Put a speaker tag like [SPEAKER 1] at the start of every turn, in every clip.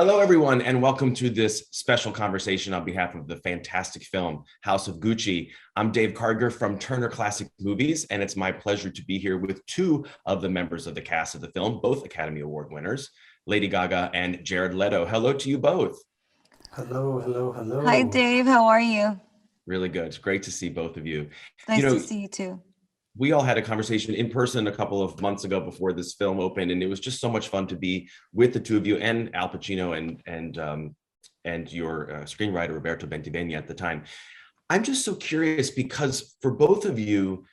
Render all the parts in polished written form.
[SPEAKER 1] Hello, everyone, and welcome to this special conversation on behalf of the fantastic film House of Gucci. I'm Dave Karger from Turner Classic Movies, and it's my pleasure to be here with two of the members of the cast of the film, both Academy Award winners, Lady Gaga and Jared Leto. Hello to you both.
[SPEAKER 2] Hello, hello,
[SPEAKER 3] Hi,
[SPEAKER 2] hello.
[SPEAKER 3] Dave. How are you?
[SPEAKER 1] Really good. It's great to see both of you. You
[SPEAKER 3] Nice to
[SPEAKER 1] know,
[SPEAKER 3] see you too.
[SPEAKER 1] we all had a conversation in person a couple of months ago before this film opened, and it was just so much fun to be with the two of you and Al Pacino and your screenwriter Roberto Bentivegna at the time. I'm just so curious because for both of you,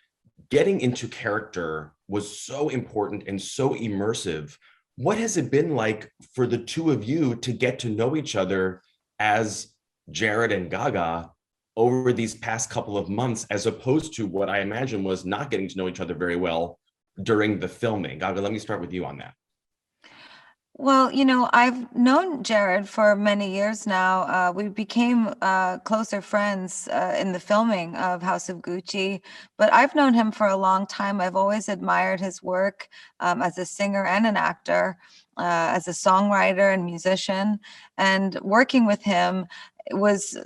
[SPEAKER 1] getting into character was so important and so immersive. What has it been like for the two of you to get to know each other as Jared and Gaga over these past couple of months, as opposed to what I imagine was not getting to know each other very well during the filming? Gaga, let me start with you on that.
[SPEAKER 3] Well, I've known Jared for many years now. We became closer friends in the filming of House of Gucci, but I've known him for a long time. I've always admired his work as a singer and an actor, as a songwriter and musician. And working with him was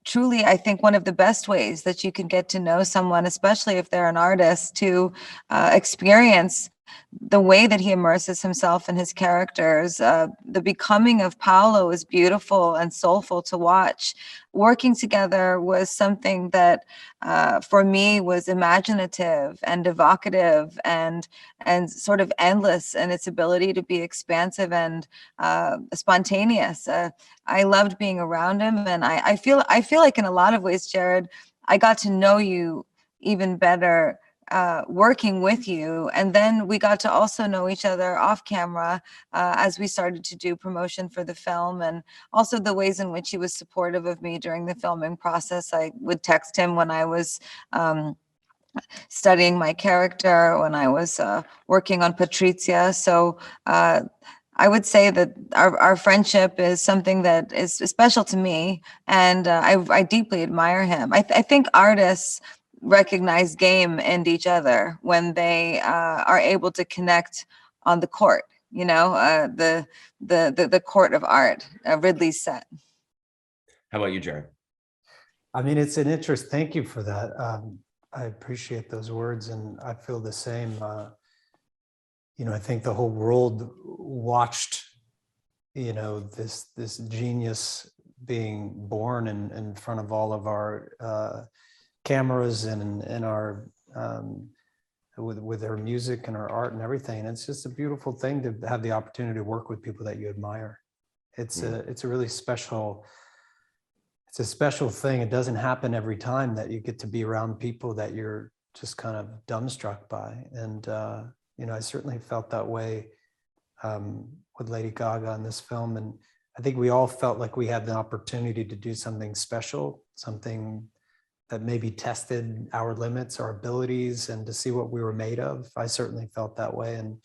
[SPEAKER 3] truly, I think, one of the best ways that you can get to know someone, especially if they're an artist, to experience the way that he immerses himself in his characters. The becoming of Paolo is beautiful and soulful to watch. Working together was something that, for me, was imaginative and evocative and sort of endless in its ability to be expansive and spontaneous. I loved being around him, and I feel like in a lot of ways, Jared, I got to know you even better working with you. And then we got to also know each other off camera as we started to do promotion for the film, and also the ways in which he was supportive of me during the filming process. I would text him when I was studying my character, when I was working on Patrizia. So I would say that our friendship is something that is special to me, and I deeply admire him. I think artists recognize game and each other when they are able to connect on the court. The court of art, Ridley's set.
[SPEAKER 1] How about you, Jared?
[SPEAKER 2] I mean, it's an interest. Thank you for that. I appreciate those words, and I feel the same. I think the whole world watched, this genius being born in front of all of our cameras and our with her music and her art and everything. And it's just a beautiful thing to have the opportunity to work with people that you admire. It's a really special. It's a special thing. It doesn't happen every time that you get to be around people that you're just kind of dumbstruck by. And I certainly felt that way with Lady Gaga in this film. And I think we all felt like we had the opportunity to do something special, something that maybe tested our limits, our abilities, and to see what we were made of. I certainly felt that way. And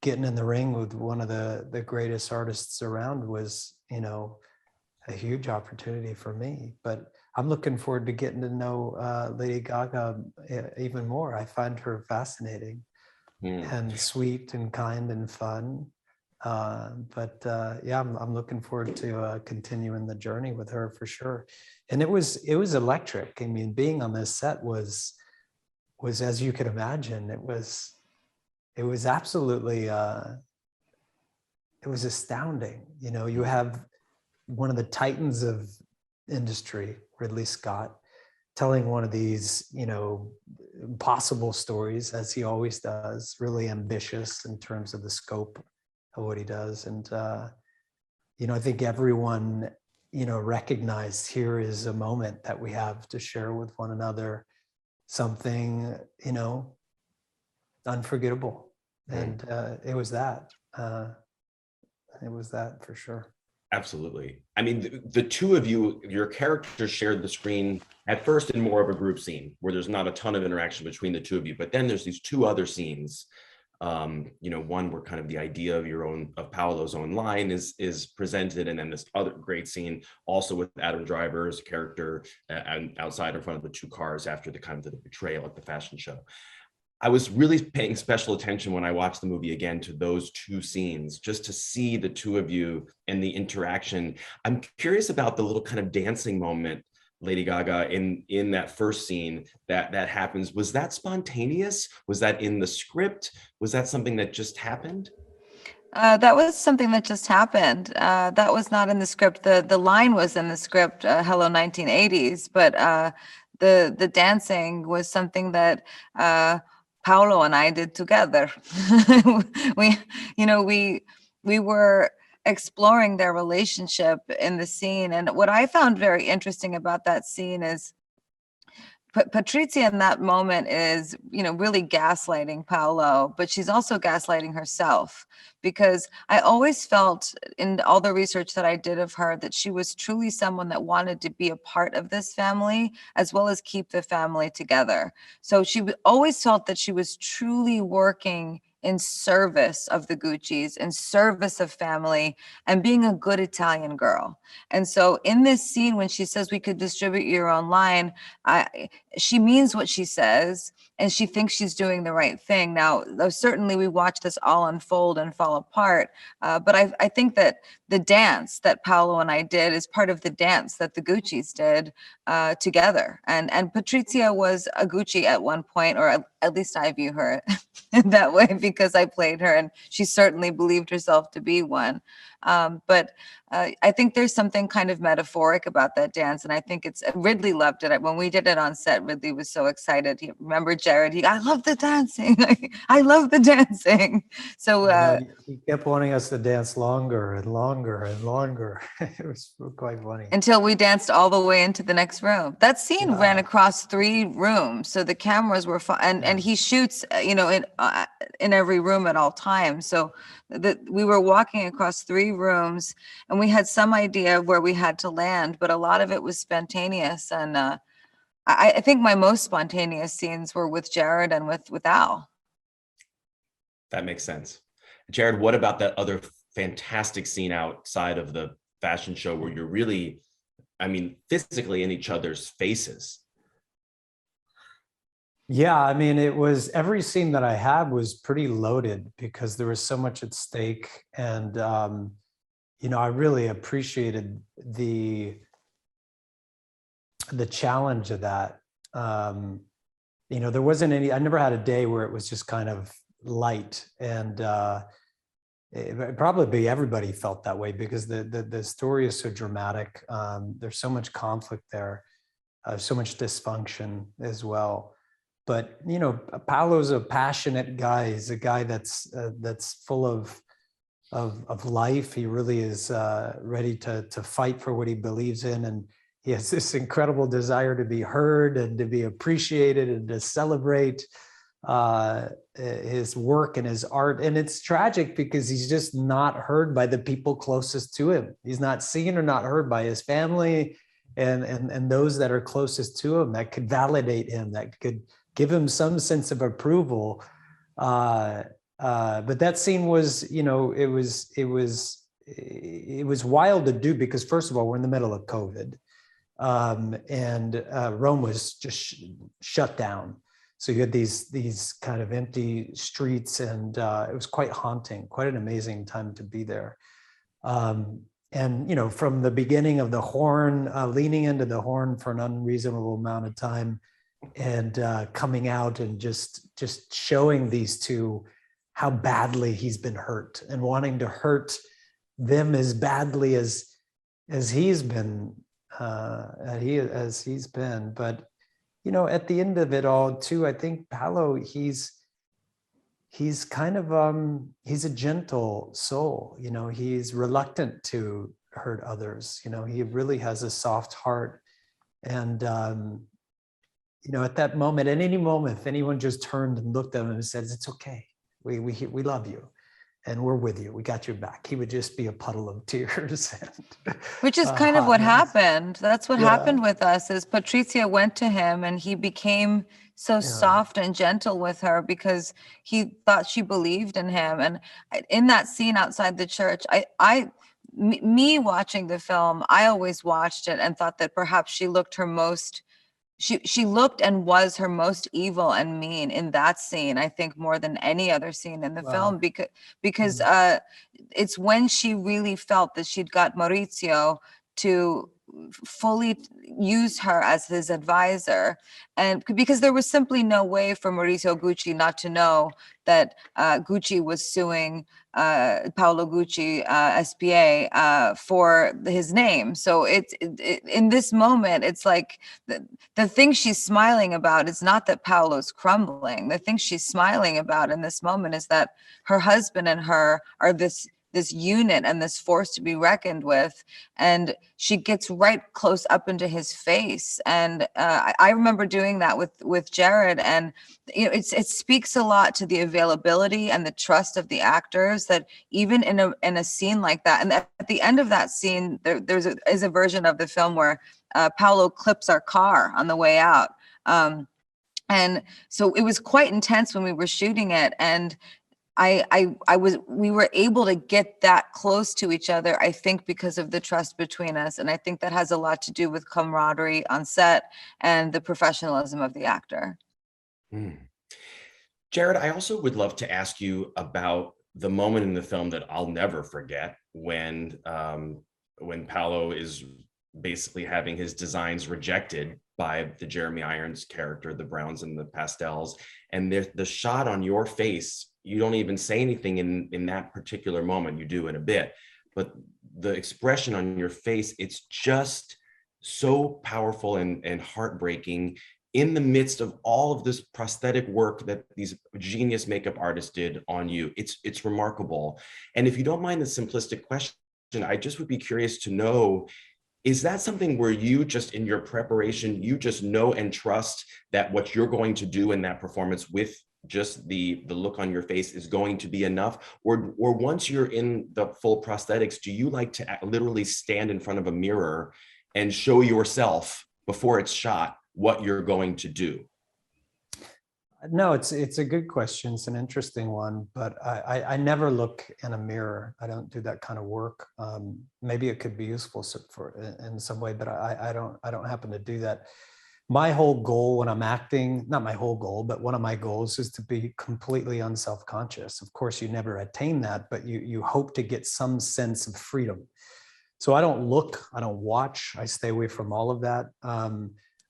[SPEAKER 2] getting in the ring with one of the greatest artists around was, a huge opportunity for me. But I'm looking forward to getting to know Lady Gaga even more. I find her fascinating and sweet and kind and fun. Yeah, I'm looking forward to continuing the journey with her for sure. And it was electric. I mean, being on this set was as you could imagine, it was absolutely it was astounding. You have one of the titans of industry, Ridley Scott, telling one of these, impossible stories, as he always does, really ambitious in terms of the scope of what he does. And, I think everyone, recognized here is a moment that we have to share with one another, something, unforgettable. And it was that. It was that for sure.
[SPEAKER 1] Absolutely. I mean, the two of you, your characters shared the screen at first in more of a group scene where there's not a ton of interaction between the two of you, but then there's these two other scenes. One where kind of the idea of Paolo's own line is presented, and then this other great scene also with Adam Driver's character and outside in front of the two cars after the kind of the betrayal at the fashion show. I was really paying special attention when I watched the movie again to those two scenes, just to see the two of you and the interaction. I'm curious about the little kind of dancing moment, Lady Gaga, in that first scene that happens. Was that spontaneous? Was that in the script? Was that something that just happened?
[SPEAKER 3] That was something that just happened. That was not in the script. The line was in the script, "Hello 1980s," but the dancing was something that Paolo and I did together. we, you know, we were exploring their relationship in the scene, and what I found very interesting about that scene is Patrizia in that moment is, really gaslighting Paolo, but she's also gaslighting herself, because I always felt in all the research that I did of her that she was truly someone that wanted to be a part of this family as well as keep the family together. So she always felt that she was truly working in service of the Gucci's, in service of family, and being a good Italian girl. And so in this scene, when she says we could distribute your own line, she means what she says, and she thinks she's doing the right thing. Now, though certainly we watch this all unfold and fall apart, but I think that the dance that Paolo and I did is part of the dance that the Gucci's did together. And Patrizia was a Gucci at one point, or at least I view her that way because I played her, and she certainly believed herself to be one. But I think there's something kind of metaphoric about that dance, and I think Ridley loved it. When we did it on set, Ridley was so excited. Remember Jared? I love the dancing. I love the dancing. So
[SPEAKER 2] he kept wanting us to dance longer and longer and longer. It was quite funny.
[SPEAKER 3] Until we danced all the way into the next room. That scene ran across 3 rooms, so the cameras were and he shoots, in every room at all times. So we were walking across 3 rooms, and we had some idea of where we had to land, but a lot of it was spontaneous. And I think my most spontaneous scenes were with Jared and with Al.
[SPEAKER 1] That makes sense. Jared, what about that other fantastic scene outside of the fashion show where you're really, physically in each other's faces?
[SPEAKER 2] Yeah, it was, every scene that I had was pretty loaded because there was so much at stake. And, I really appreciated the challenge of that. There wasn't I never had a day where it was just kind of light. And probably everybody felt that way because the story is so dramatic. There's so much conflict there, so much dysfunction as well. But Paolo's a passionate guy. He's a guy that's full of life. He really is ready to fight for what he believes in, and he has this incredible desire to be heard and to be appreciated and to celebrate his work and his art. And it's tragic because he's just not heard by the people closest to him. He's not seen or not heard by his family and those that are closest to him that could validate him, that could give him some sense of approval. But that scene was, it was wild to do because, first of all, we're in the middle of COVID, and Rome was just shut down. So you had these kind of empty streets, and it was quite haunting, quite an amazing time to be there. And from the beginning of the horn, leaning into the horn for an unreasonable amount of time, and coming out and just showing these two how badly he's been hurt and wanting to hurt them as badly as he's been, as he's been. But at the end of it all too, I think Paolo, he's kind of he's a gentle soul. He's reluctant to hurt others. He really has a soft heart. And at that moment, at any moment, if anyone just turned and looked at him and said, "It's okay, we love you, and we're with you, we got your back," he would just be a puddle of tears.
[SPEAKER 3] Which is kind of what happened. That's what happened with us, is Patrizia went to him and he became so soft and gentle with her because he thought she believed in him. And in that scene outside the church, me watching the film, I always watched it and thought that perhaps she looked her most she looked and was her most evil and mean in that scene, I think, more than any other scene in the film, because it's when she really felt that she'd got Maurizio to fully use her as his advisor, and because there was simply no way for Maurizio Gucci not to know that Gucci was suing Paolo Gucci SPA for his name. So it's in this moment, it's like the thing she's smiling about is not that Paolo's crumbling. The thing she's smiling about in this moment is that her husband and her are this unit and this force to be reckoned with, and she gets right close up into his face. And I remember doing that with Jared, and it speaks a lot to the availability and the trust of the actors, that even in a scene like that, and at the end of that scene, there's a version of the film where Paolo clips our car on the way out. And so it was quite intense when we were shooting it, and we were able to get that close to each other, I think, because of the trust between us. And I think that has a lot to do with camaraderie on set and the professionalism of the actor.
[SPEAKER 1] Jared, I also would love to ask you about the moment in the film that I'll never forget, when Paolo is basically having his designs rejected by the Jeremy Irons character, the browns and the pastels, and the shot on your face. You don't even say anything in that particular moment. You do in a bit, but the expression on your face, it's just so powerful and heartbreaking in the midst of all of this prosthetic work that these genius makeup artists did on you. It's remarkable. And if you don't mind the simplistic question, I just would be curious to know, is that something where you just, in your preparation, you just know and trust that what you're going to do in that performance with just the look on your face is going to be enough? Or once you're in the full prosthetics, do you like to literally stand in front of a mirror and show yourself before it's shot what you're going to do?
[SPEAKER 2] No, it's a good question. It's an interesting one, but I never look in a mirror. I don't do that kind of work. Maybe it could be useful in some way, but I don't happen to do that. My whole goal when I'm acting, not my whole goal, but one of my goals is to be completely unself-conscious. Of course, you never attain that, but you hope to get some sense of freedom. So I don't look, I don't watch, I stay away from all of that.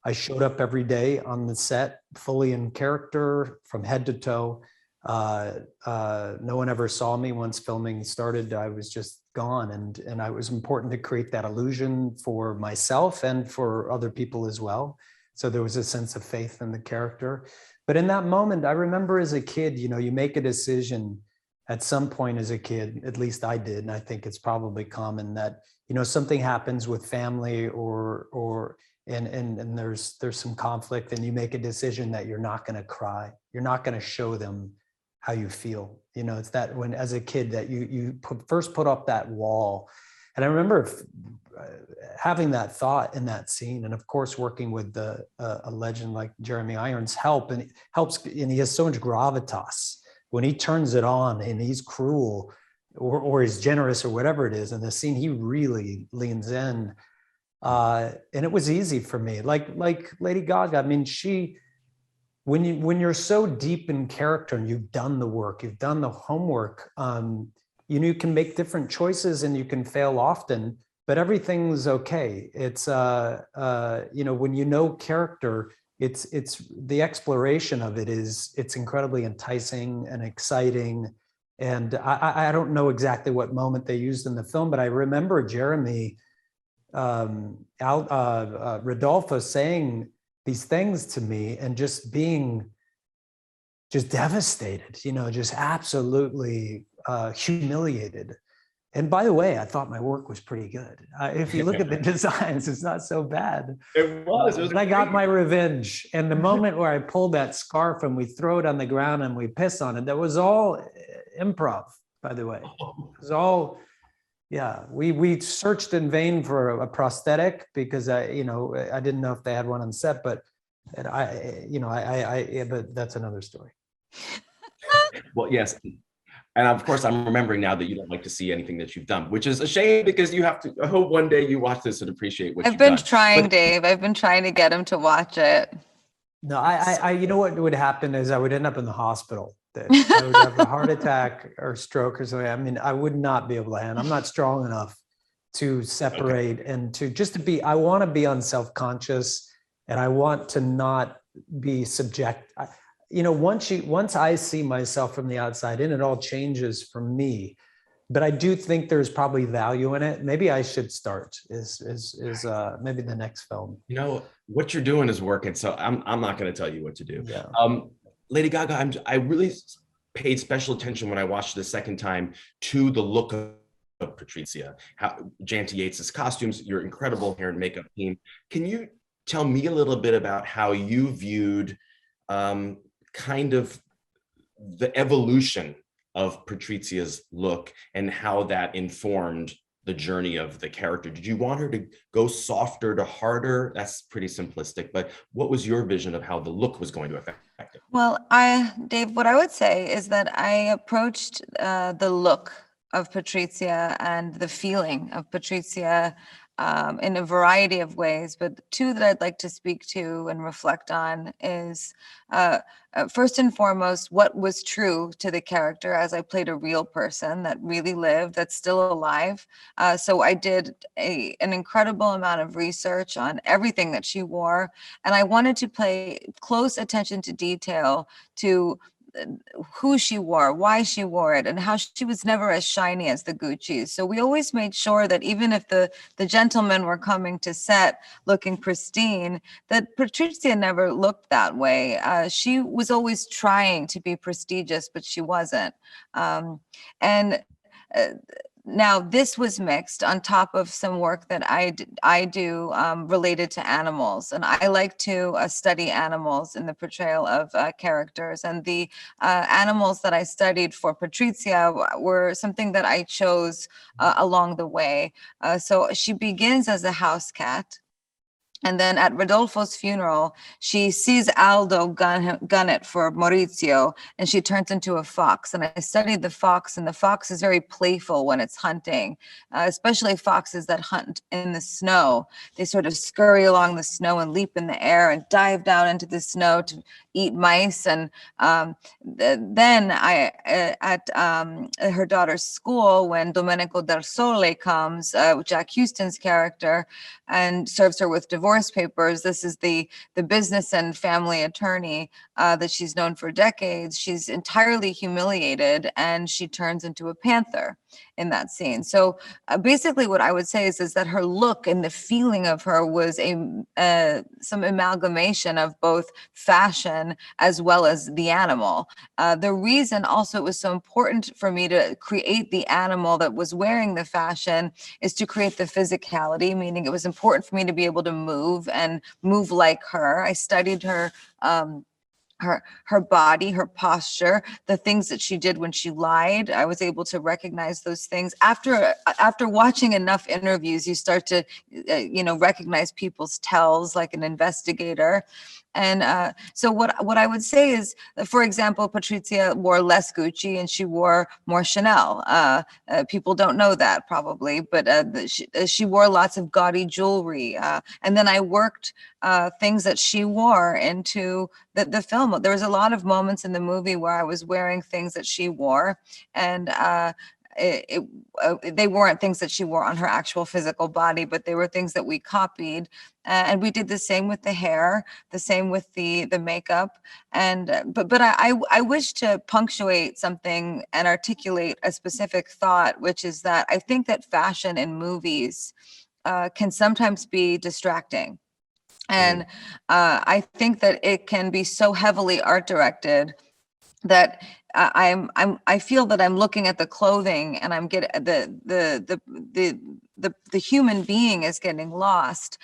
[SPEAKER 2] I showed up every day on the set, fully in character from head to toe. No one ever saw me once filming started. I was just gone, and it was important to create that illusion for myself and for other people as well. So there was a sense of faith in the character. But in that moment, I remember as a kid, you make a decision at some point as a kid, at least I did, and I think it's probably common that, something happens with family and there's some conflict, and you make a decision that you're not going to cry. You're not going to show them how you feel. It's that when, as a kid, that you first put up that wall. And I remember having that thought in that scene, and of course, working with a legend like Jeremy Irons helps, and he has so much gravitas. When he turns it on and he's cruel or he's generous or whatever it is in the scene, he really leans in. And it was easy for me, like Lady Gaga. I mean, when you're so deep in character and you've done the work, you've done the homework, you can make different choices and you can fail often, but everything's okay. It's when you know character, it's the exploration of it's incredibly enticing and exciting. And I don't know exactly what moment they used in the film, but I remember Jeremy Rodolfo saying these things to me and just being devastated, just absolutely humiliated. And by the way, I thought my work was pretty good. If you look at the designs, it's not so bad.
[SPEAKER 1] It was.
[SPEAKER 2] I got my revenge. And the moment where I pulled that scarf and we throw it on the ground and we piss on it, that was all improv, by the way. It was all. Yeah, we searched in vain for a prosthetic because I didn't know if they had one on set, but but that's another story.
[SPEAKER 1] Well, yes, And of course, I'm remembering now that you don't like to see anything that you've done, which is a shame because you have to. I hope one day you watch this and appreciate what
[SPEAKER 3] I've
[SPEAKER 1] you've
[SPEAKER 3] been
[SPEAKER 1] done.
[SPEAKER 3] trying,
[SPEAKER 1] But
[SPEAKER 3] Dave. I've been trying to get him to watch it.
[SPEAKER 2] No, you know what would happen is I would end up in the hospital. That I would have a heart attack or stroke or something. I mean, I would not be able to handle. I'm not strong enough to separate and to just to be. I want to be unself-conscious, and I want to not be subject. You know, once I see myself from the outside in, it all changes for me. But I do think there's probably value in it. Maybe I should start. Is maybe the next film.
[SPEAKER 1] you know what you're doing is working, so I'm not going to tell you what to do.
[SPEAKER 2] Yeah.
[SPEAKER 1] Lady Gaga, I really paid special attention when I watched it the second time to the look of Patrizia, how Janty Yates's costumes, your incredible hair and makeup team. Can you tell me a little bit about how you viewed kind of the evolution of Patrizia's look and how that informed the journey of the character? Did you want her to go softer to harder? That's pretty simplistic, but what was your vision of how the look was going to affect it?
[SPEAKER 3] Well, Dave, what I would say is that I approached the look of Patrizia and the feeling of Patrizia in a variety of ways, but two that I'd like to speak to and reflect on is first and foremost, what was true to the character as I played a real person that really lived, that's still alive. So I did an incredible amount of research on everything that she wore, and I wanted to pay close attention to detail to who she wore, why she wore it, and how she was never as shiny as the Gucci's. So we always made sure that even if the gentlemen were coming to set looking pristine, that Patrizia never looked that way. She was always trying to be prestigious, but she wasn't. And now, this was mixed on top of some work that I do related to animals. And I like to study animals in the portrayal of characters. And the animals that I studied for Patrizia were something that I chose along the way. So she begins as a house cat. And then at Rodolfo's funeral, she sees Aldo gun it for Maurizio, and she turns into a fox. And I studied the fox, and the fox is very playful when it's hunting, especially foxes that hunt in the snow. They sort of scurry along the snow and leap in the air and dive down into the snow to eat mice. And then at her daughter's school, when Domenico del Sole comes, Jack Huston's character, and serves her with divorce papers. This is the business and family attorney that she's known for decades. She's entirely humiliated, and she turns into a panther in that scene. So basically what I would say is that her look and the feeling of her was some amalgamation of both fashion as well as the animal. The reason also it was so important for me to create the animal that was wearing the fashion is to create the physicality, meaning it was important for me to be able to move and move like her. I studied her her body, her posture, the things that she did when she lied. I was able to recognize those things. After watching enough interviews, you start to recognize people's tells like an investigator. And so what I would say is, for example, Patrizia wore less Gucci and she wore more Chanel. People don't know that probably, but she wore lots of gaudy jewelry. And then I worked things that she wore into the film. There was a lot of moments in the movie where I was wearing things that she wore, and they weren't things that she wore on her actual physical body, but they were things that we copied. And we did the same with the hair, the same with the makeup. And but I wish to punctuate something and articulate a specific thought, which is that I think that fashion in movies can sometimes be distracting. And I think that it can be so heavily art directed that I feel that I'm looking at the clothing and I'm getting the human being is getting lost.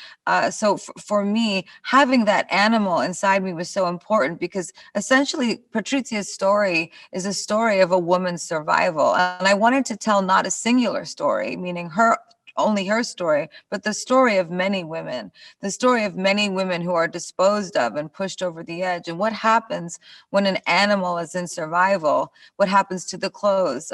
[SPEAKER 3] So for me, having that animal inside me was so important, because essentially Patrizia's story is a story of a woman's survival, and I wanted to tell not a singular story, meaning her only her story, but the story of many women, the story of many women who are disposed of and pushed over the edge. And what happens when an animal is in survival? What happens to the clothes?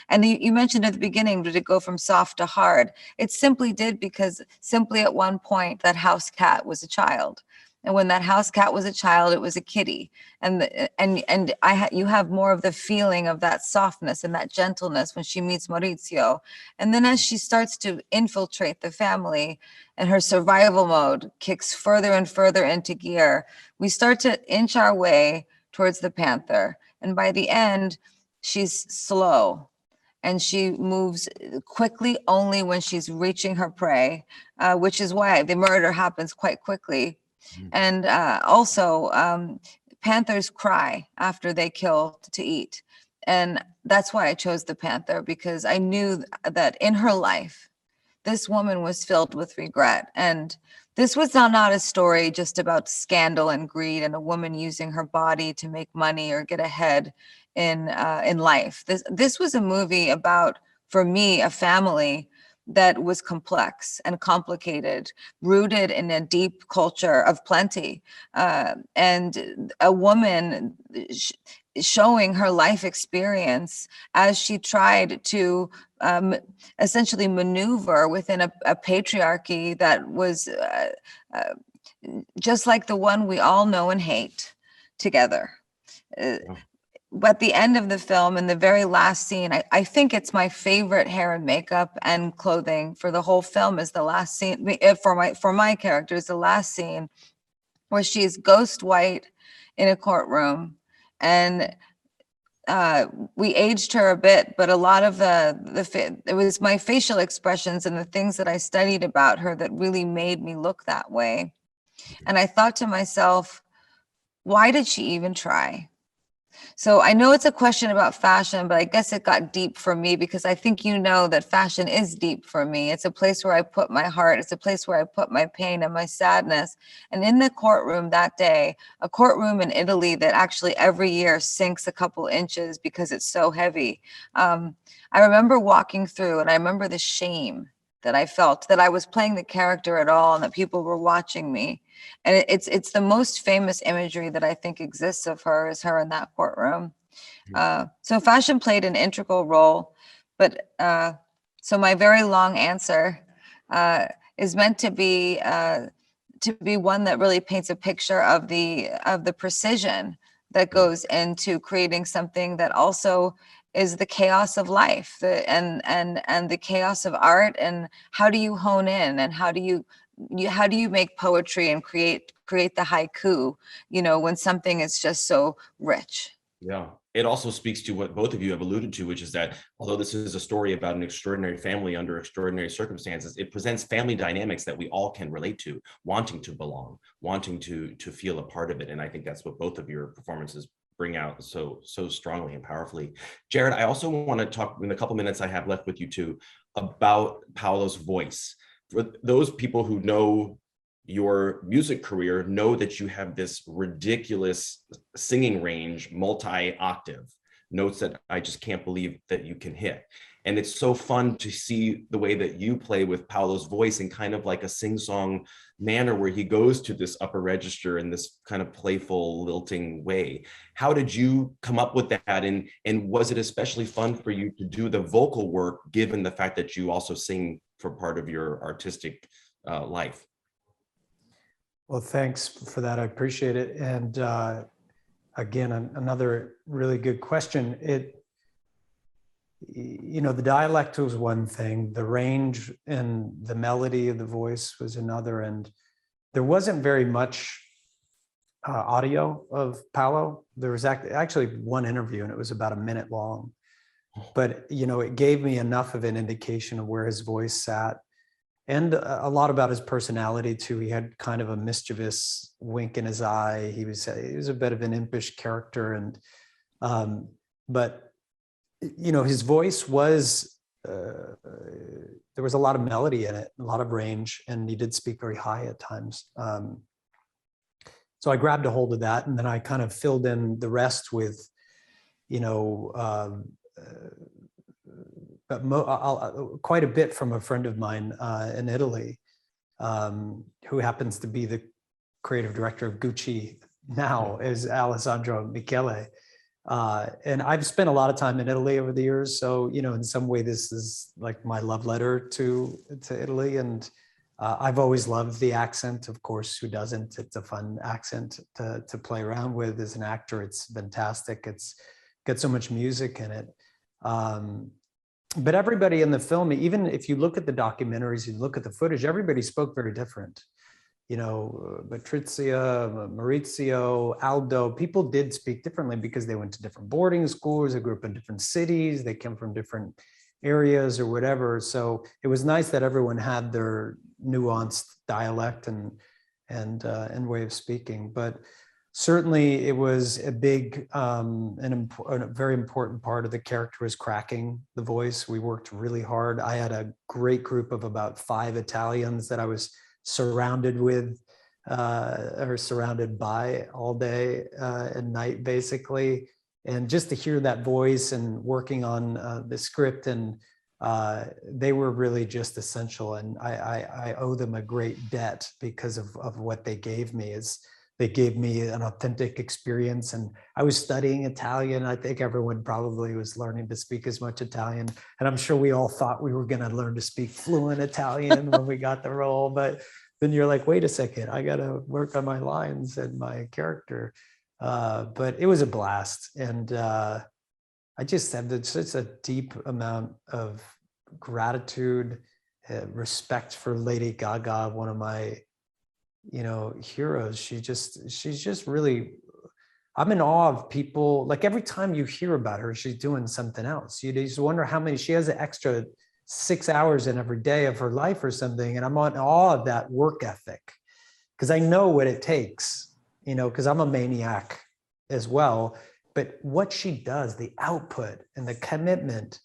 [SPEAKER 3] And you mentioned at the beginning, did it go from soft to hard? It simply did, because simply at one point that house cat was a child. And when that house cat was a child, it was a kitty. You have more of the feeling of that softness and that gentleness when she meets Maurizio. And then as she starts to infiltrate the family and her survival mode kicks further and further into gear, we start to inch our way towards the panther. And by the end, she's slow and she moves quickly only when she's reaching her prey, which is why the murder happens quite quickly. And also, panthers cry after they kill to eat. And that's why I chose the panther, because I knew that in her life, this woman was filled with regret. And this was not a story just about scandal and greed and a woman using her body to make money or get ahead in life. This was a movie about, for me, a family that was complex and complicated, rooted in a deep culture of plenty, and a woman showing her life experience as she tried to essentially maneuver within a patriarchy that was just like the one we all know and hate together. But the end of the film, in the very last scene, I think it's my favorite hair and makeup and clothing for the whole film, is the last scene for my character, is the last scene where she's ghost white in a courtroom. And we aged her a bit, but a lot of it was my facial expressions and the things that I studied about her that really made me look that way. And I thought to myself, why did she even try? So I know it's a question about fashion, but I guess it got deep for me, because I think that fashion is deep for me. It's a place where I put my heart. It's a place where I put my pain and my sadness. And in the courtroom that day, a courtroom in Italy that actually every year sinks a couple inches because it's so heavy. I remember walking through, and I remember the shame that I felt that I was playing the character at all and that people were watching me. And it's the most famous imagery that I think exists of her, is her in that courtroom. So fashion played an integral role, but so my very long answer is meant to be one that really paints a picture of the precision that goes into creating something that also is the chaos of life, and the chaos of art, and how do you hone in, and how do you make poetry and create the haiku, when something is just so rich.
[SPEAKER 1] Yeah, it also speaks to what both of you have alluded to, which is that although this is a story about an extraordinary family under extraordinary circumstances, it presents family dynamics that we all can relate to, wanting to belong, wanting to feel a part of it. And I think that's what both of your performances bring out so strongly and powerfully. Jared, I also want to talk in the couple minutes I have left with you too about Paolo's voice. For those people who know your music career, know that you have this ridiculous singing range, multi-octave notes that I just can't believe that you can hit. And it's so fun to see the way that you play with Paolo's voice in kind of like a sing-song manner, where he goes to this upper register in this kind of playful, lilting way. How did you come up with that? And was it especially fun for you to do the vocal work, given the fact that you also sing for part of your artistic life?
[SPEAKER 2] Well, thanks for that. I appreciate it. And again, another really good question. The dialect was one thing, the range and the melody of the voice was another. And there wasn't very much audio of Paolo. There was actually one interview, and it was about a minute long. But, it gave me enough of an indication of where his voice sat, and a lot about his personality too. He had kind of a mischievous wink in his eye. He was a bit of an impish character, and but his voice was there was a lot of melody in it, a lot of range, and he did speak very high at times. So I grabbed a hold of that, and then I kind of filled in the rest with but quite a bit from a friend of mine in Italy, who happens to be the creative director of Gucci now, is Alessandro Michele. And I've spent a lot of time in Italy over the years. So, in some way, this is like my love letter to Italy. And I've always loved the accent. Of course, who doesn't? It's a fun accent to play around with as an actor. It's fantastic. It's got so much music in it. But everybody in the film, even if you look at the documentaries, you look at the footage, everybody spoke very different. Patrizia, Maurizio, Aldo, people did speak differently because they went to different boarding schools, they grew up in different cities, they came from different areas or whatever. So it was nice that everyone had their nuanced dialect and way of speaking. But certainly it was a big, a very important part of the character was cracking the voice. We worked really hard. I had a great group of about 5 Italians that I was surrounded with or surrounded by all day and night, basically. And just to hear that voice and working on the script, and they were really just essential. And I owe them a great debt because of what they gave me. They gave me an authentic experience. And I was studying Italian. I think everyone probably was learning to speak as much Italian. And I'm sure we all thought we were going to learn to speak fluent Italian when we got the role. But then you're like, wait a second, I got to work on my lines and my character. But it was a blast. And I just have such a deep amount of gratitude, respect for Lady Gaga, one of my heroes. She's just really, I'm in awe of people. Like every time you hear about her, she's doing something else. You just wonder how many, she has an extra 6 hours in every day of her life or something. And I'm in awe of that work ethic because I know what it takes, because I'm a maniac as well. But what she does, the output and the commitment.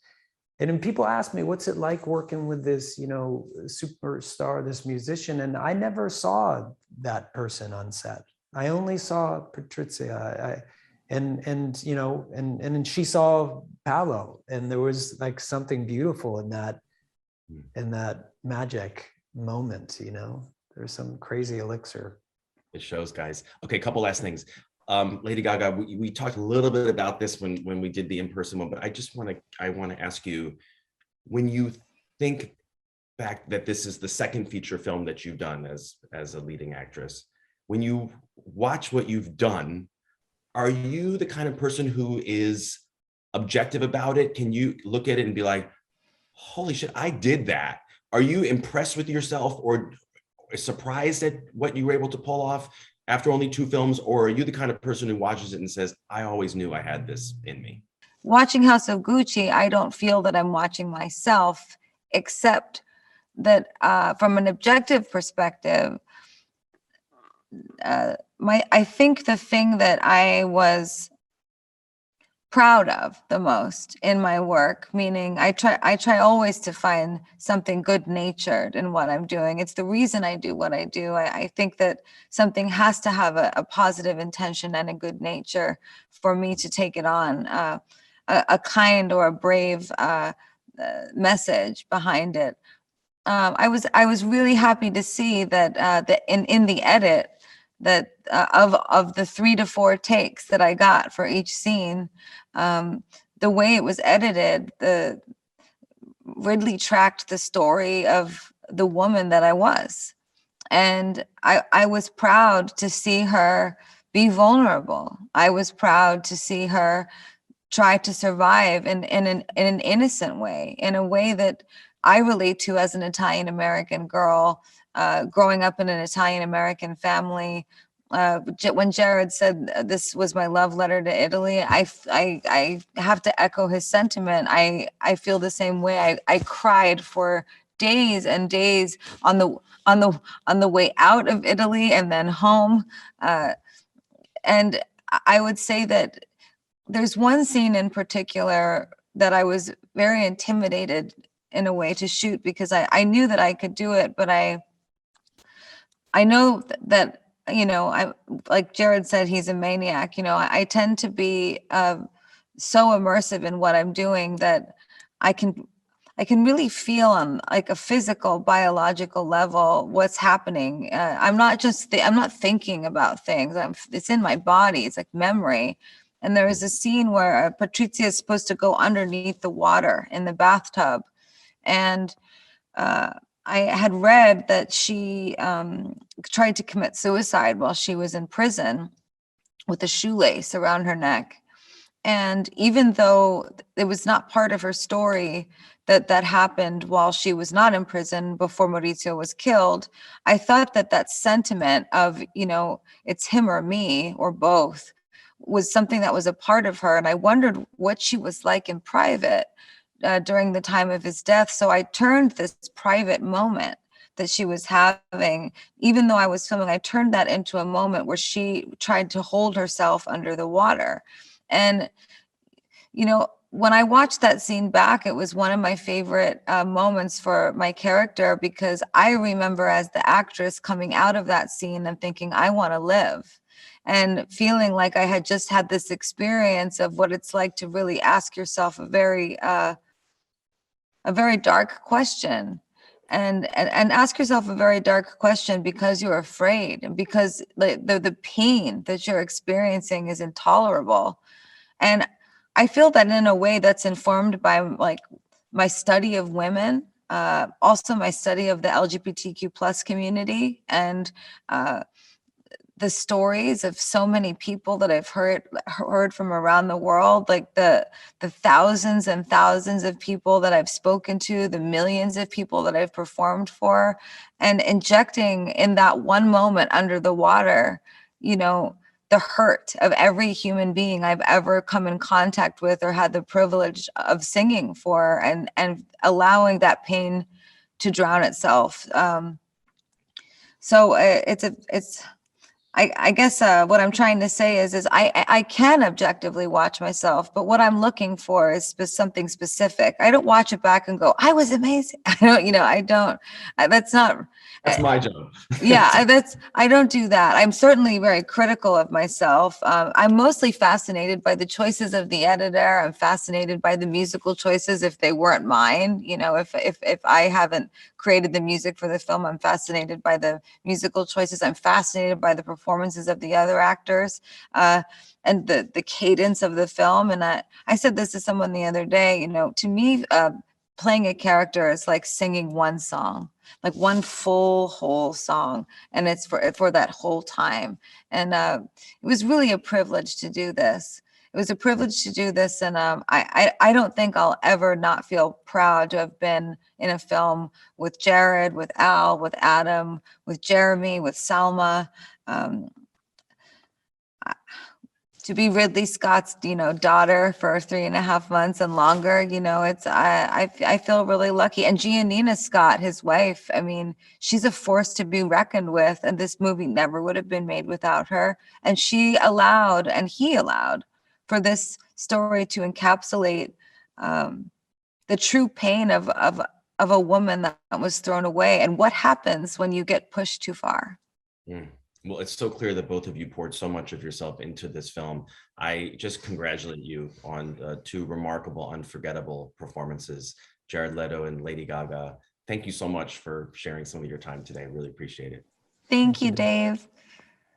[SPEAKER 2] And then people ask me, what's it like working with this, superstar, this musician? And I never saw that person on set. I only saw Patrizia. And she saw Paolo, and there was like something beautiful in that magic moment. There's some crazy elixir.
[SPEAKER 1] It shows, guys. Okay, a couple last things. Lady Gaga, we talked a little bit about this when we did the in-person one, but I want to ask you, when you think back that this is the second feature film that you've done as a leading actress, when you watch what you've done, are you the kind of person who is objective about it? Can you look at it and be like, holy shit, I did that? Are you impressed with yourself or surprised at what you were able to pull off after only 2 films? Or are you the kind of person who watches it and says, I always knew I had this in me?
[SPEAKER 3] Watching House of Gucci, I don't feel that I'm watching myself, except that from an objective perspective, I think the thing that I was proud of the most in my work, meaning I try always to find something good-natured in what I'm doing. It's the reason I do what I do. I think that something has to have a positive intention and a good nature for me to take it on, a kind or a brave message behind it. I was really happy to see that in the edit that of the 3 to 4 takes that I got for each scene, the way it was edited, Ridley tracked the story of the woman that I was. And I was proud to see her be vulnerable. I was proud to see her try to survive in an innocent way, in a way that I relate to as an Italian American girl, growing up in an Italian American family. When Jared said this was my love letter to Italy, I have to echo his sentiment. I feel the same way. I cried for days and days on the way out of Italy and then home. And I would say that there's one scene in particular that I was very intimidated in a way to shoot, because I knew that I could do it, but I know that, I, like Jared said, he's a maniac. I tend to be so immersive in what I'm doing that I can I can really feel on like a physical, biological level what's happening. I'm not just I'm not thinking about things. It's in my body. It's like memory. And there is a scene where Patrizia is supposed to go underneath the water in the bathtub, and I had read that she tried to commit suicide while she was in prison with a shoelace around her neck. And even though it was not part of her story that happened while she was not in prison before Maurizio was killed, I thought that sentiment of, it's him or me or both was something that was a part of her. And I wondered what she was like in private during the time of his death. So I turned this private moment that she was having, even though I was filming, I turned that into a moment where she tried to hold herself under the water. And, when I watched that scene back, it was one of my favorite moments for my character, because I remember as the actress coming out of that scene and thinking, I want to live, and feeling like I had just had this experience of what it's like to really ask yourself a very dark question, and ask yourself a very dark question because you're afraid, and because the pain that you're experiencing is intolerable. And I feel that in a way that's informed by like my study of women, also my study of the LGBTQ plus community, and the stories of so many people that I've heard from around the world, like the thousands and thousands of people that I've spoken to, the millions of people that I've performed for, and injecting in that one moment under the water, the hurt of every human being I've ever come in contact with or had the privilege of singing for, and allowing that pain to drown itself. So I guess what I'm trying to say is I can objectively watch myself, but what I'm looking for is something specific. I don't watch it back and go, I was amazing. I don't, that's not.
[SPEAKER 1] That's my job.
[SPEAKER 3] Yeah, I don't do that. I'm certainly very critical of myself. I'm mostly fascinated by the choices of the editor. I'm fascinated by the musical choices if they weren't mine. If I haven't created the music for the film, I'm fascinated by the musical choices. I'm fascinated by the performances of the other actors, and the cadence of the film. And I said this to someone the other day, to me, playing a character is like singing one song, like one full whole song, and it's for that whole time. And it was really a privilege to do this. It was a privilege to do this, and I don't think I'll ever not feel proud to have been in a film with Jared, with Al, with Adam, with Jeremy, with Salma. To be Ridley Scott's, daughter for 3.5 months and longer, it's I feel really lucky. And Giannina Scott, his wife, I mean, she's a force to be reckoned with, and this movie never would have been made without her. And he allowed for this story to encapsulate the true pain of a woman that was thrown away, and what happens when you get pushed too far.
[SPEAKER 1] Well, it's so clear that both of you poured so much of yourself into this film. I just congratulate you on 2 remarkable, unforgettable performances, Jared Leto and Lady Gaga. Thank you so much for sharing some of your time today. I really appreciate it.
[SPEAKER 3] Thank you, Dave.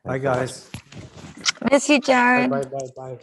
[SPEAKER 2] Bye, guys.
[SPEAKER 3] Miss you, Jared.
[SPEAKER 2] Bye.